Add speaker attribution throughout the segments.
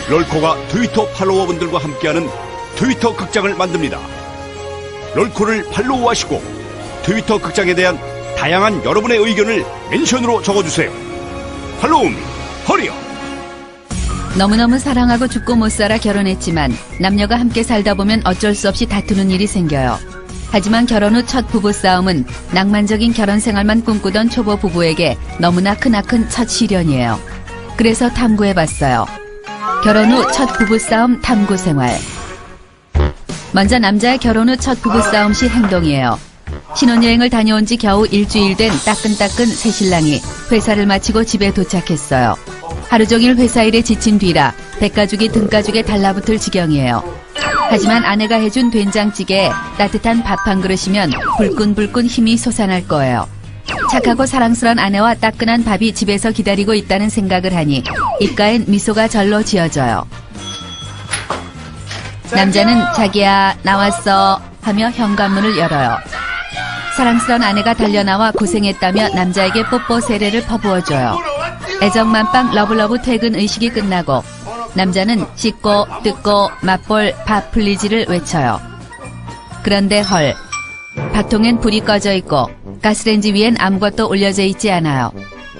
Speaker 1: 럴코가 트위터 팔로워분들과 함께하는 트위터 극장을 만듭니다. 럴코를 팔로우하시고 트위터 극장에 대한 다양한 여러분의 의견을 멘션으로 적어주세요. 팔로우 허리요.
Speaker 2: 너무너무 사랑하고 죽고 못 살아 결혼했지만 남녀가 함께 살다 보면 어쩔 수 없이 다투는 일이 생겨요. 하지만 결혼 후 첫 부부싸움은 낭만적인 결혼 생활만 꿈꾸던 초보 부부에게 너무나 크나큰 첫 시련이에요. 그래서 탐구해봤어요. 결혼 후 첫 부부싸움 탐구 생활. 먼저 남자의 결혼 후 첫 부부싸움 시 행동이에요. 신혼여행을 다녀온 지 겨우 일주일 된 따끈따끈 새신랑이 회사를 마치고 집에 도착했어요. 하루 종일 회사 일에 지친 뒤라 백가죽이 등가죽에 달라붙을 지경이에요. 하지만 아내가 해준 된장찌개에 따뜻한 밥 한 그릇이면 불끈불끈 힘이 솟아날 거예요. 착하고 사랑스러운 아내와 따끈한 밥이 집에서 기다리고 있다는 생각을 하니 입가엔 미소가 절로 지어져요. 남자는 자기야 나왔어 하며 현관문을 열어요. 사랑스러운 아내가 달려나와 고생했다며 남자에게 뽀뽀 세례를 퍼부어줘요. 애정만빵 러블러브 퇴근 의식이 끝나고 남자는 씻고 뜯고 맛볼 밥 플리즈를 외쳐요. 그런데 헐, 밥통엔 불이 꺼져 있고 가스레인지 위엔 아무것도 올려져 있지 않아요.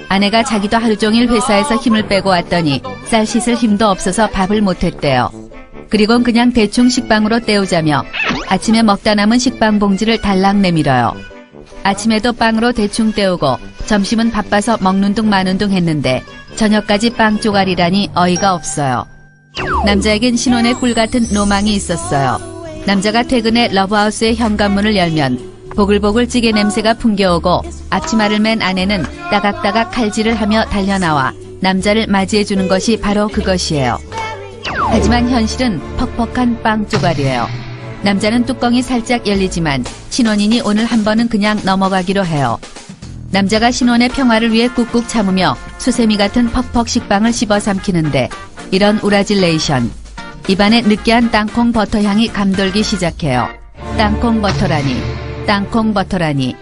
Speaker 2: 아내가 자기도 하루 종일 회사에서 힘을 빼고 왔더니 쌀 씻을 힘도 없어서 밥을 못했대요. 그리곤 그냥 대충 식빵으로 때우자며 아침에 먹다 남은 식빵 봉지를 달랑 내밀어요. 아침에도 빵으로 대충 때우고 점심은 바빠서 먹는 둥 마는 둥 했는데 저녁까지 빵 쪼가리라니 어이가 없어요. 남자에겐 신혼의 꿀 같은 로망이 있었어요. 남자가 퇴근해 러브하우스의 현관문을 열면 보글보글 찌개 냄새가 풍겨오고 앞치마를 맨 아내는 따각따각 칼질을 하며 달려나와 남자를 맞이해주는 것이 바로 그것이에요. 하지만 현실은 퍽퍽한 빵 쪼가리예요. 남자는 뚜껑이 살짝 열리지만 신혼이니 오늘 한 번은 그냥 넘어가기로 해요. 남자가 신혼의 평화를 위해 꾹꾹 참으며 수세미 같은 퍽퍽 식빵을 씹어 삼키는데 이런 우라질레이션. 입안에 느끼한 땅콩 버터 향이 감돌기 시작해요. 땅콩 버터라니, 땅콩 버터라니.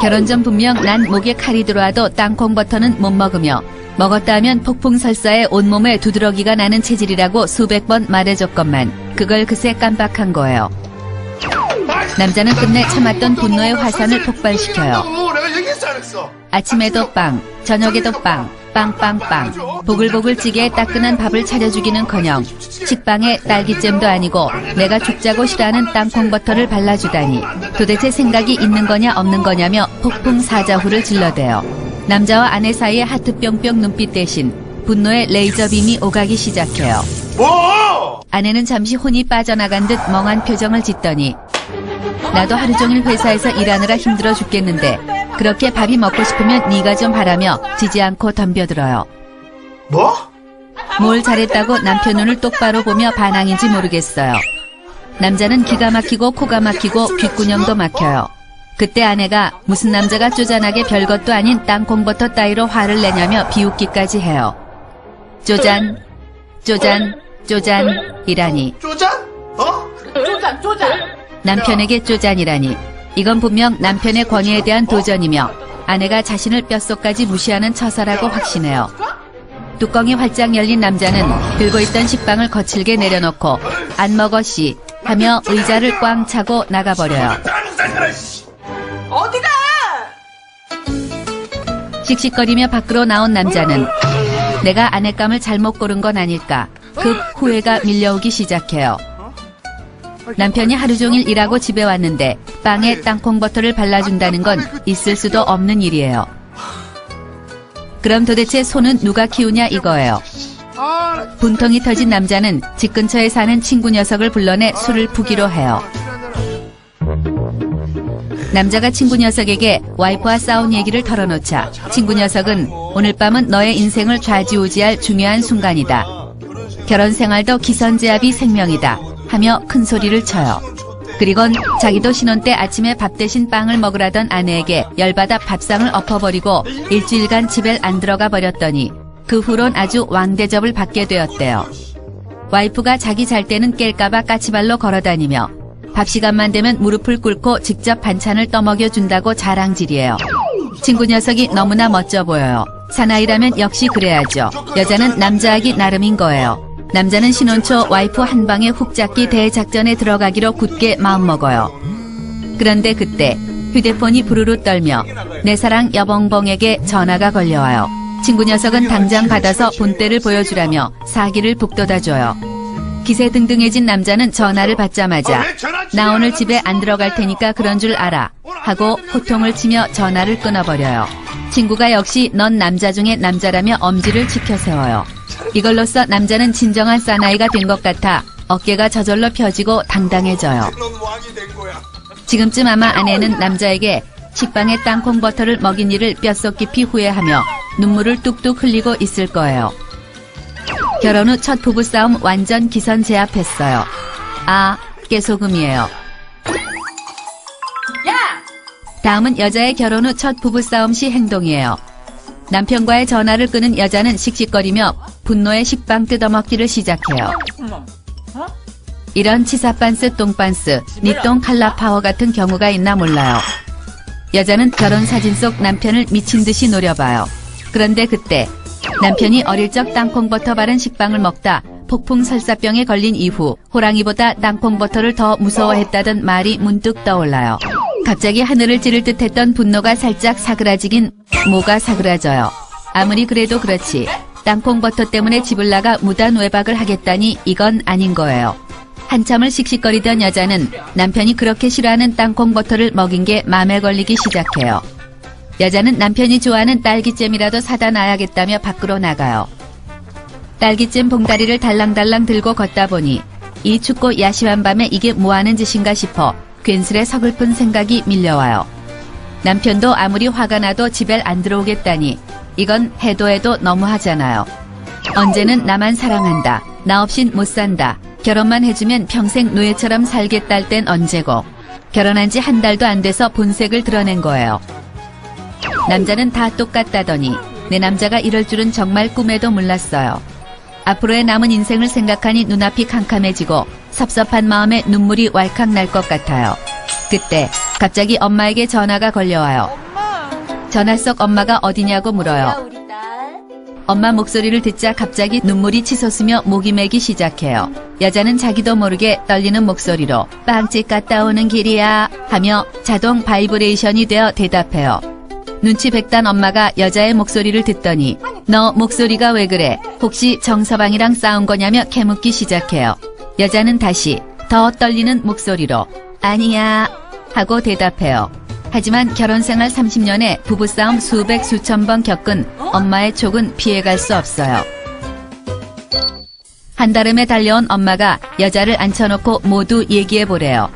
Speaker 2: 결혼 전 분명 난 목에 칼이 들어와도 땅콩 버터는 못 먹으며 먹었다 하면 폭풍 설사에 온몸에 두드러기가 나는 체질이라고 수백 번 말해줬건만 그걸 그새 깜빡한 거예요. 남자는 끝내 참았던 분노의 화산을 폭발시켜요. 아침에도 빵, 저녁에도 빵, 빵빵빵. 보글보글 찌개에 따끈한 밥을 차려주기는커녕 식빵에 딸기잼도 아니고 내가 죽자고 싫어하는 땅콩버터를 발라주다니 도대체 생각이 있는 거냐 없는 거냐며 폭풍 사자후를 질러대요. 남자와 아내 사이에 하트 뿅뿅 눈빛 대신 분노의 레이저빔이 오가기 시작해요. 아내는 잠시 혼이 빠져나간 듯 멍한 표정을 짓더니 나도 하루 종일 회사에서 일하느라 힘들어 죽겠는데 그렇게 밥이 먹고 싶으면 네가 좀 하라며 지지 않고 덤벼들어요.
Speaker 3: 뭐?
Speaker 2: 뭘 잘했다고 남편 눈을 똑바로 보며 반항인지 모르겠어요. 남자는 기가 막히고 코가 막히고 귓구녕도 막혀요. 그때 아내가 무슨 남자가 쪼잔하게 별것도 아닌 땅콩버터 따위로 화를 내냐며 비웃기까지 해요. 쪼잔, 쪼잔, 쪼잔이라니.
Speaker 3: 쪼잔? 쪼잔.
Speaker 2: 남편에게 쪼잔이라니. 이건 분명 남편의 권위에 대한 도전이며 아내가 자신을 뼛속까지 무시하는 처사라고 확신해요. 뚜껑이 활짝 열린 남자는 들고 있던 식빵을 거칠게 내려놓고 안 먹어 씨 하며 의자를 꽝 차고 나가버려요.
Speaker 3: 어디가?
Speaker 2: 씩씩거리며 밖으로 나온 남자는 내가 아내감을 잘못 고른 건 아닐까 급 후회가 밀려오기 시작해요. 남편이 하루 종일 일하고 집에 왔는데 빵에 땅콩버터를 발라준다는 건 있을 수도 없는 일이에요. 그럼 도대체 소는 누가 키우냐 이거예요. 분통이 터진 남자는 집 근처에 사는 친구 녀석을 불러내 술을 푸기로 해요. 남자가 친구 녀석에게 와이프와 싸운 얘기를 털어놓자 친구 녀석은 오늘 밤은 너의 인생을 좌지우지할 중요한 순간이다. 결혼 생활도 기선제압이 생명이다. 하며 큰 소리를 쳐요. 그리곤 자기도 신혼 때 아침에 밥 대신 빵을 먹으라던 아내에게 열받아 밥상을 엎어버리고 일주일간 집에 안 들어가 버렸더니 그 후론 아주 왕대접을 받게 되었대요. 와이프가 자기 잘 때는 깰까봐 까치발로 걸어다니며 밥 시간만 되면 무릎을 꿇고 직접 반찬을 떠먹여준다고 자랑질이에요. 친구 녀석이 너무나 멋져 보여요. 사나이라면 역시 그래야죠. 여자는 남자하기 나름인 거예요. 남자는 신혼 초 와이프 한 방에 훅 잡기 대작전에 들어가기로 굳게 마음먹어요. 그런데 그때 휴대폰이 부르르 떨며 내 사랑 여봉봉에게 전화가 걸려와요. 친구 녀석은 당장 받아서 본때를 보여주라며 사기를 북돋아줘요. 기세등등해진 남자는 전화를 받자마자 나 오늘 집에 안 들어갈 테니까 그런 줄 알아 하고 호통을 치며 전화를 끊어버려요. 친구가 역시 넌 남자 중에 남자라며 엄지를 치켜세워요. 이걸로써 남자는 진정한 사나이가 된 것 같아 어깨가 저절로 펴지고 당당해져요. 지금쯤 아마 아내는 남자에게 식빵에 땅콩 버터를 먹인 일을 뼛속 깊이 후회하며 눈물을 뚝뚝 흘리고 있을 거예요. 결혼 후 첫 부부싸움 완전 기선제압했어요. 아, 깨소금이에요. 다음은 여자의 결혼 후 첫 부부싸움 시 행동이에요. 남편과의 전화를 끊은 여자는 씩씩거리며 분노에 식빵 뜯어먹기를 시작해요. 이런 치사빤스 똥빤스, 니똥 칼라파워 같은 경우가 있나 몰라요. 여자는 결혼사진 속 남편을 미친 듯이 노려봐요. 그런데 그때 남편이 어릴 적 땅콩버터 바른 식빵을 먹다 폭풍설사병에 걸린 이후 호랑이보다 땅콩버터를 더 무서워했다던 말이 문득 떠올라요. 갑자기 하늘을 찌를 듯했던 분노가 살짝 사그라지긴 뭐가 사그라져요. 아무리 그래도 그렇지 땅콩버터 때문에 집을 나가 무단 외박을 하겠다니 이건 아닌 거예요. 한참을 씩씩거리던 여자는 남편이 그렇게 싫어하는 땅콩버터를 먹인 게 맘에 걸리기 시작해요. 여자는 남편이 좋아하는 딸기잼이라도 사다 놔야겠다며 밖으로 나가요. 딸기잼 봉다리를 달랑달랑 들고 걷다 보니 이 춥고 야심한 밤에 이게 뭐하는 짓인가 싶어 괜스레 서글픈 생각이 밀려와요. 남편도 아무리 화가 나도 집에 안 들어오겠다니 이건 해도 해도 너무하잖아요. 언제는 나만 사랑한다. 나 없인 못 산다. 결혼만 해주면 평생 노예처럼 살겠다 할 땐 언제고. 결혼한 지 한 달도 안 돼서 본색을 드러낸 거예요. 남자는 다 똑같다더니 내 남자가 이럴 줄은 정말 꿈에도 몰랐어요. 앞으로의 남은 인생을 생각하니 눈앞이 캄캄해지고 섭섭한 마음에 눈물이 왈칵 날 것 같아요. 그때 갑자기 엄마에게 전화가 걸려와요. 전화 속 엄마가 어디냐고 물어요. 엄마 목소리를 듣자 갑자기 눈물이 치솟으며 목이 메기 시작해요. 여자는 자기도 모르게 떨리는 목소리로 빵집 갔다 오는 길이야 하며 자동 바이브레이션이 되어 대답해요. 눈치 백단 엄마가 여자의 목소리를 듣더니 너 목소리가 왜 그래? 혹시 정서방이랑 싸운 거냐며 캐묻기 시작해요. 여자는 다시 더 떨리는 목소리로 아니야 하고 대답해요. 하지만 결혼생활 30년에 부부싸움 수백 수천 번 겪은 엄마의 촉은 피해갈 수 없어요. 한달음에 달려온 엄마가 여자를 앉혀놓고 모두 얘기해보래요.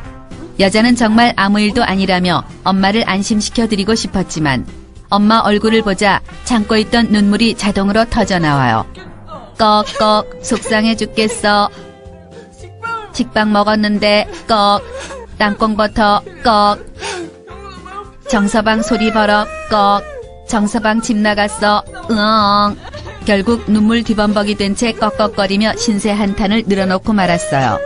Speaker 2: 여자는 정말 아무 일도 아니라며 엄마를 안심시켜드리고 싶었지만 엄마 얼굴을 보자 참고 있던 눈물이 자동으로 터져나와요. 꺽꺽 속상해 죽겠어. 식빵 먹었는데 꺽 땅콩버터 꺽 정서방 소리 버럭 꺽 정서방 집 나갔어 으엉 결국 눈물 뒤범벅이 된 채 꺽꺽거리며 신세 한탄을 늘어놓고 말았어요.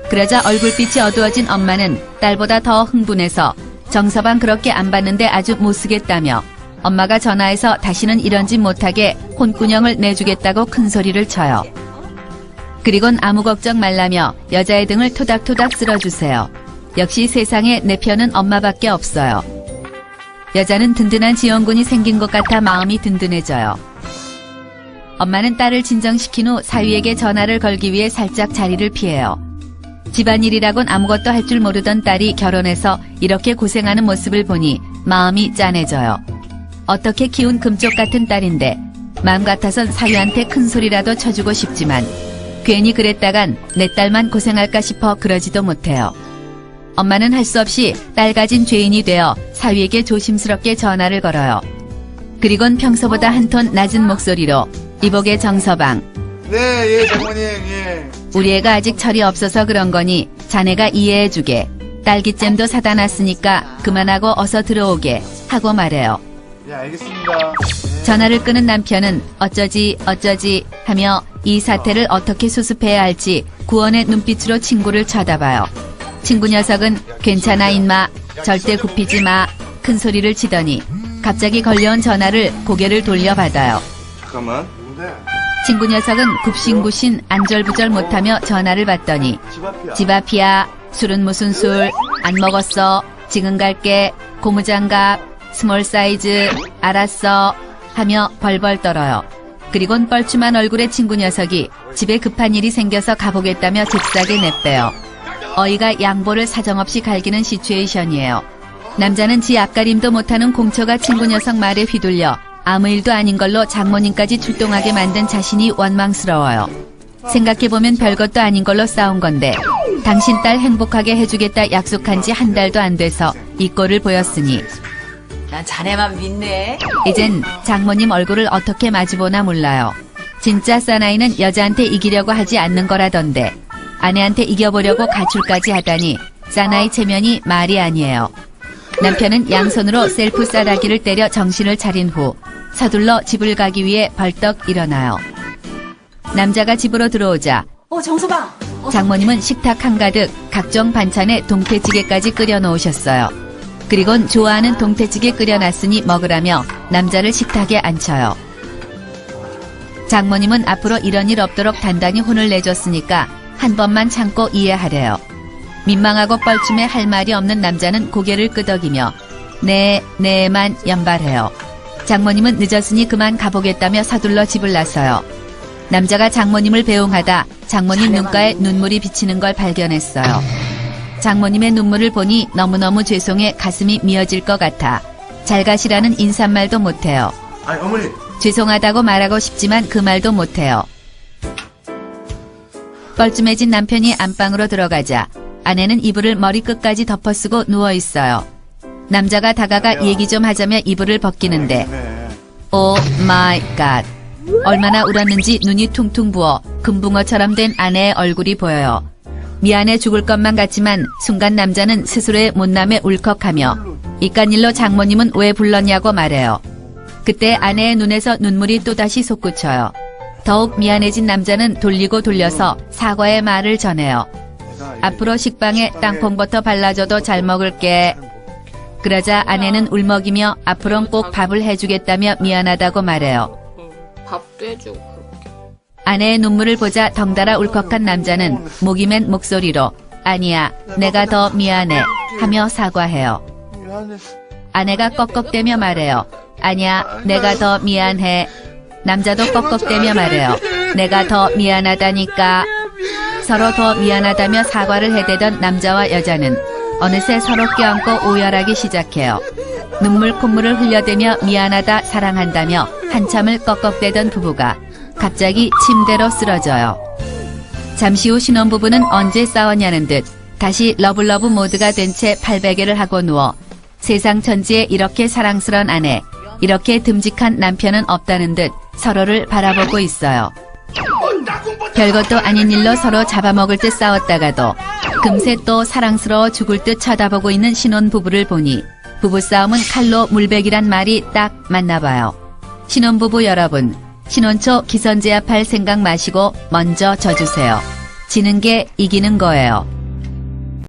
Speaker 2: 그러자 얼굴빛이 어두워진 엄마는 딸보다 더 흥분해서 정서방 그렇게 안 봤는데 아주 못쓰겠다며 엄마가 전화해서 다시는 이런 짓 못하게 혼꾸녕을 내주겠다고 큰 소리를 쳐요. 그리곤 아무 걱정 말라며 여자의 등을 토닥토닥 쓸어주세요. 역시 세상에 내 편은 엄마밖에 없어요. 여자는 든든한 지원군이 생긴 것 같아 마음이 든든해져요. 엄마는 딸을 진정시킨 후 사위에게 전화를 걸기 위해 살짝 자리를 피해요. 집안일이라곤 아무것도 할 줄 모르던 딸이 결혼해서 이렇게 고생하는 모습을 보니 마음이 짠해져요. 어떻게 키운 금쪽 같은 딸인데 마음 같아선 사위한테 큰 소리라도 쳐주고 싶지만 괜히 그랬다간 내 딸만 고생할까 싶어 그러지도 못해요. 엄마는 할 수 없이 딸 가진 죄인이 되어 사위에게 조심스럽게 전화를 걸어요. 그리곤 평소보다 한 톤 낮은 목소리로 이복의 정서방.
Speaker 3: 네, 예, 장모님, 예.
Speaker 2: 우리 애가 아직 철이 없어서 그런 거니 자네가 이해해주게. 딸기잼도 사다 놨으니까 그만하고 어서 들어오게 하고 말해요.
Speaker 3: 예, 알겠습니다. 예.
Speaker 2: 전화를 끊은 남편은 어쩌지 하며 이 사태를 어떻게 수습해야 할지 구원의 눈빛으로 친구를 쳐다봐요. 친구 녀석은 괜찮아 인마, 절대 굽히지 마, 큰 소리를 치더니 갑자기 걸려온 전화를 고개를 돌려 받아요.
Speaker 3: 잠깐만. 뭔데?
Speaker 2: 친구 녀석은 굽신굽신 안절부절 못하며 전화를 받더니
Speaker 3: 집 앞이야.
Speaker 2: 집 앞이야, 술은 무슨 술, 안 먹었어, 지금 갈게, 고무장갑, 스몰 사이즈, 알았어 하며 벌벌 떨어요. 그리곤 뻘쭘한 얼굴의 친구 녀석이 집에 급한 일이 생겨서 가보겠다며 잽싸게 내빼요. 어이가 양보를 사정없이 갈기는 시츄에이션이에요. 남자는 지 앞가림도 못하는 공처가 친구 녀석 말에 휘둘려 아무 일도 아닌 걸로 장모님까지 출동하게 만든 자신이 원망스러워요. 생각해보면 별것도 아닌 걸로 싸운 건데 당신 딸 행복하게 해주겠다 약속한 지 한 달도 안 돼서 이 꼴을 보였으니
Speaker 4: 난 자네만 믿네.
Speaker 2: 이젠 장모님 얼굴을 어떻게 마주보나 몰라요. 진짜 사나이는 여자한테 이기려고 하지 않는 거라던데 아내한테 이겨보려고 가출까지 하다니 사나이 체면이 말이 아니에요. 남편은 양손으로 셀프 싸다기를 때려 정신을 차린 후 서둘러 집을 가기 위해 벌떡 일어나요. 남자가 집으로 들어오자
Speaker 4: 정서방.
Speaker 2: 장모님은 식탁 한가득 각종 반찬에 동태찌개까지 끓여 놓으셨어요. 그리곤 좋아하는 동태찌개 끓여놨으니 먹으라며 남자를 식탁에 앉혀요. 장모님은 앞으로 이런 일 없도록 단단히 혼을 내줬으니까 한 번만 참고 이해하래요. 민망하고 뻘쭘해 할 말이 없는 남자는 고개를 끄덕이며 네만 연발해요. 장모님은 늦었으니 그만 가보겠다며 서둘러 집을 나서요. 남자가 장모님을 배웅하다 장모님 눈가에 눈물이 비치는 걸 발견했어요. 장모님의 눈물을 보니 너무너무 죄송해 가슴이 미어질 것 같아 잘 가시라는 인사말도 못해요.
Speaker 3: 아니, 어머니.
Speaker 2: 죄송하다고 말하고 싶지만 그 말도 못해요. 뻘쭘해진 남편이 안방으로 들어가자 아내는 이불을 머리끝까지 덮어쓰고 누워있어요. 남자가 다가가 얘기 좀 하자며 이불을 벗기는데 오 마이 갓, 얼마나 울었는지 눈이 퉁퉁 부어 금붕어처럼 된 아내의 얼굴이 보여요. 미안해 죽을 것만 같지만 순간 남자는 스스로의 못남에 울컥하며 이깟 일로 장모님은 왜 불렀냐고 말해요. 그때 아내의 눈에서 눈물이 또다시 솟구쳐요. 더욱 미안해진 남자는 돌리고 돌려서 사과의 말을 전해요. 앞으로 식빵에 땅콩버터 발라줘도 잘 먹을게. 그러자 아내는 울먹이며 앞으론 꼭 밥을 해주겠다며 미안하다고 말해요.
Speaker 4: 밥도 해주고.
Speaker 2: 아내의 눈물을 보자 덩달아 울컥한 남자는 목이 맨 목소리로 아니야, 내가 더 미안해 하며 사과해요.
Speaker 3: 미안해.
Speaker 2: 아내가 꺽꺽대며 말해요. 아니야, 내가 더 미안해. 남자도 꺽꺽대며 말해요. 내가 더 미안하다니까. 서로 더 미안하다며 사과를 해대던 남자와 여자는 어느새 서로 껴안고 오열하기 시작해요. 눈물 콧물을 흘려대며 미안하다 사랑한다며 한참을 꺽꺽대던 부부가 갑자기 침대로 쓰러져요. 잠시 후 신혼부부는 언제 싸웠냐는 듯 다시 러블러브 모드가 된 채 팔베개를 하고 누워 세상 천지에 이렇게 사랑스런 아내, 이렇게 듬직한 남편은 없다는 듯 서로를 바라보고 있어요. 별것도 아닌 일로 서로 잡아먹을 듯 싸웠다가도 금세 또 사랑스러워 죽을 듯 쳐다보고 있는 신혼부부를 보니 부부싸움은 칼로 물베기란 말이 딱 맞나봐요. 신혼부부 여러분, 신혼초 기선제압할 생각 마시고 먼저 져주세요. 지는 게 이기는 거예요.